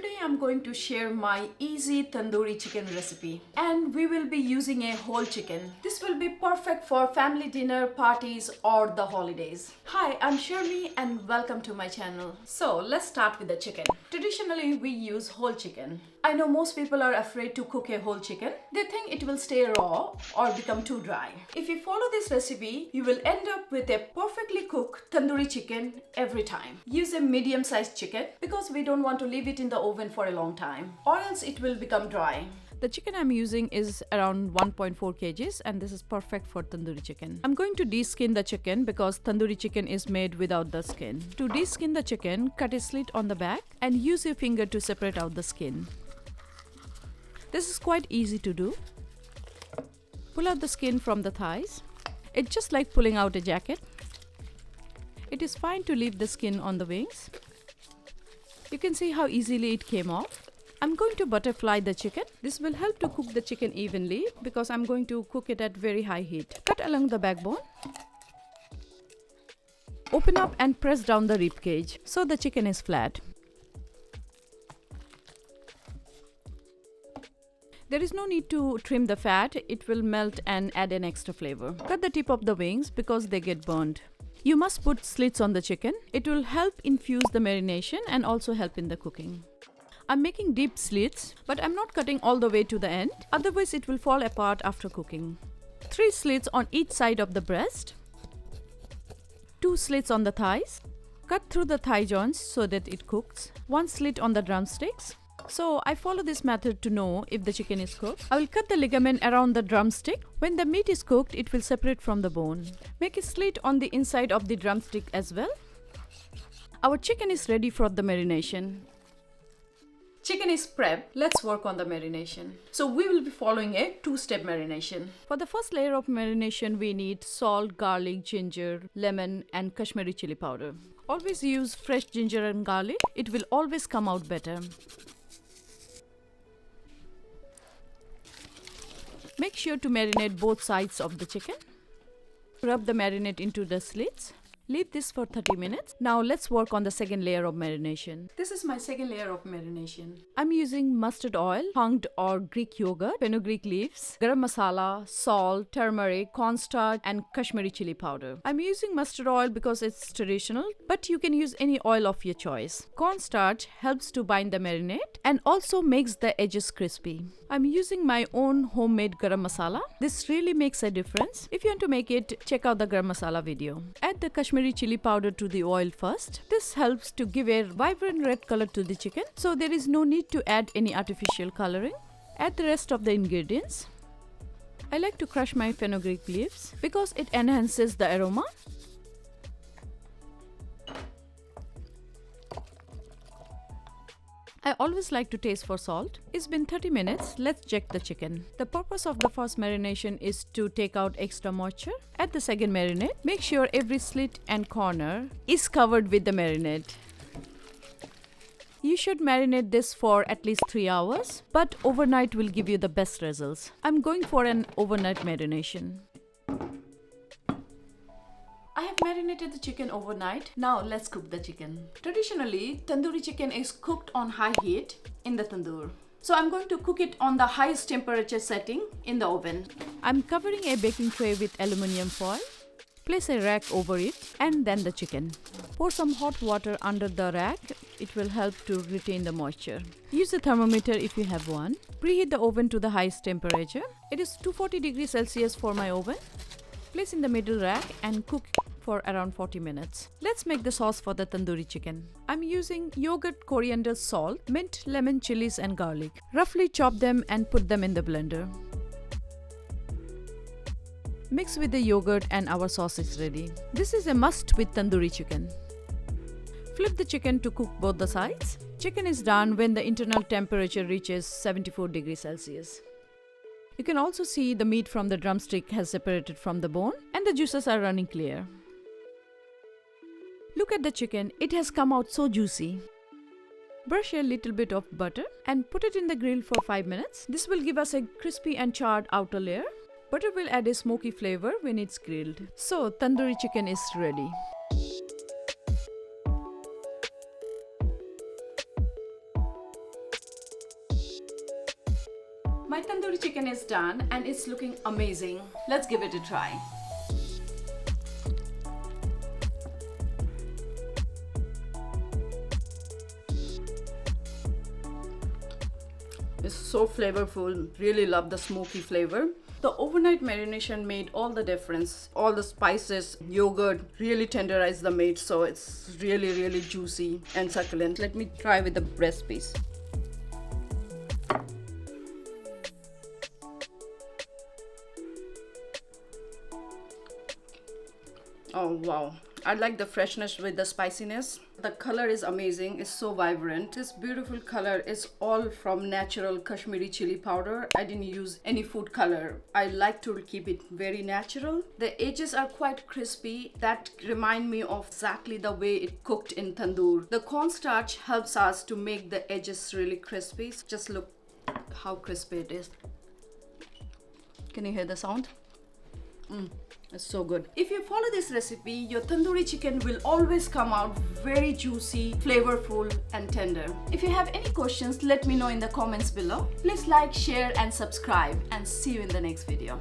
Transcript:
Today I'm going to share my easy tandoori chicken recipe, and we will be using a whole chicken. This will be perfect for family dinner, parties or the holidays. Hi, I'm Sharmi and welcome to my channel. So let's start with the chicken. Traditionally we use whole chicken. I know most people are afraid to cook a whole chicken. They think it will stay raw or become too dry. If you follow this recipe, you will end up with a perfectly cooked tandoori chicken every time. Use a medium-sized chicken because we don't want to leave it in the oven for a long time, or else it will become dry. The chicken I'm using is around 1.4 kgs and this is perfect for tandoori chicken. I'm going to deskin the chicken because tandoori chicken is made without the skin. To deskin the chicken, cut a slit on the back and use your finger to separate out the skin. This is quite easy to do. Pull out the skin from the thighs. It's just like pulling out a jacket. It is fine to leave the skin on the wings. You can see how easily it came off. I'm going to butterfly the chicken. This will help to cook the chicken evenly because I'm going to cook it at very high heat. Cut along the backbone. Open up and press down the rib cage so the chicken is flat. There is no need to trim the fat, it will melt and add an extra flavor. Cut the tip of the wings because they get burned. You must put slits on the chicken. It will help infuse the marination and also help in the cooking. I'm making deep slits, but I'm not cutting all the way to the end, otherwise it will fall apart after cooking. 3 slits on each side of the breast. 2 slits on the thighs. Cut through the thigh joints so that it cooks. 1 slit on the drumsticks. So I follow this method to know if the chicken is cooked. I will cut the ligament around the drumstick. When the meat is cooked, it will separate from the bone. Make a slit on the inside of the drumstick as well. Our chicken is ready for the marination. Chicken is prepped. Let's work on the marination. So we will be following a 2-step marination. For the first layer of marination, we need salt, garlic, ginger, lemon and Kashmiri chili powder. Always use fresh ginger and garlic. It will always come out better. Make sure to marinate both sides of the chicken. Rub the marinade into the slits. Leave this for 30 minutes. Now let's work on the second layer of marination. This is my second layer of marination. I'm using mustard oil, hunked or Greek yogurt, fenugreek leaves, garam masala, salt, turmeric, cornstarch and Kashmiri chili powder. I'm using mustard oil because it's traditional, but you can use any oil of your choice. Cornstarch helps to bind the marinade and also makes the edges crispy. I'm using my own homemade garam masala. This really makes a difference. If you want to make it, check out the garam masala video. Add the Kashmiri chili powder to the oil first. This helps to give a vibrant red color to the chicken, so there is no need to add any artificial coloring. Add the rest of the ingredients. I like to crush my fenugreek leaves because it enhances the aroma. I always like to taste for salt. It's been 30 minutes. Let's check the chicken. The purpose of the first marination is to take out extra moisture. Add the second marinade. Make sure every slit and corner is covered with the marinade. You should marinate this for at least 3 hours, but overnight will give you the best results. I'm going for an overnight marination. I have marinated the chicken overnight. Now let's cook the chicken. Traditionally, tandoori chicken is cooked on high heat in the tandoor. So I'm going to cook it on the highest temperature setting in the oven. I'm covering a baking tray with aluminium foil. Place a rack over it and then the chicken. Pour some hot water under the rack. It will help to retain the moisture. Use a thermometer if you have one. Preheat the oven to the highest temperature. It is 240 degrees Celsius for my oven. Place in the middle rack and cook for around 40 minutes. Let's make the sauce for the tandoori chicken. I'm using yogurt, coriander, salt, mint, lemon, chilies and garlic. Roughly chop them and put them in the blender. Mix with the yogurt and our sauce is ready. This is a must with tandoori chicken. Flip the chicken to cook both the sides. Chicken is done when the internal temperature reaches 74 degrees Celsius. You can also see the meat from the drumstick has separated from the bone and the juices are running clear. Look at the chicken, it has come out so juicy. Brush a little bit of butter and put it in the grill for 5 minutes. This will give us a crispy and charred outer layer. Butter will add a smoky flavor when it's grilled. So tandoori chicken is ready. tandoori chicken is done and it's looking amazing. Let's give it a try. It's so flavorful. Really love the smoky flavor. The overnight marination made all the difference. All the spices, yogurt really tenderized the meat, so it's really juicy and succulent. Let me try with the breast piece. Oh wow, I like the freshness with the spiciness. The color is amazing. It's so vibrant. This beautiful color is all from natural Kashmiri chili powder. I didn't use any food color. I like to keep it very natural. The edges are quite crispy. That remind me of exactly the way it cooked in tandoor. The cornstarch helps us to make the edges really crispy. Just look how crispy it is. Can you hear the sound? It's so good. If you follow this recipe, your tandoori chicken will always come out very juicy, flavorful and tender. If you have any questions, let me know in the comments below. Please like, share and subscribe, and see you in the next video.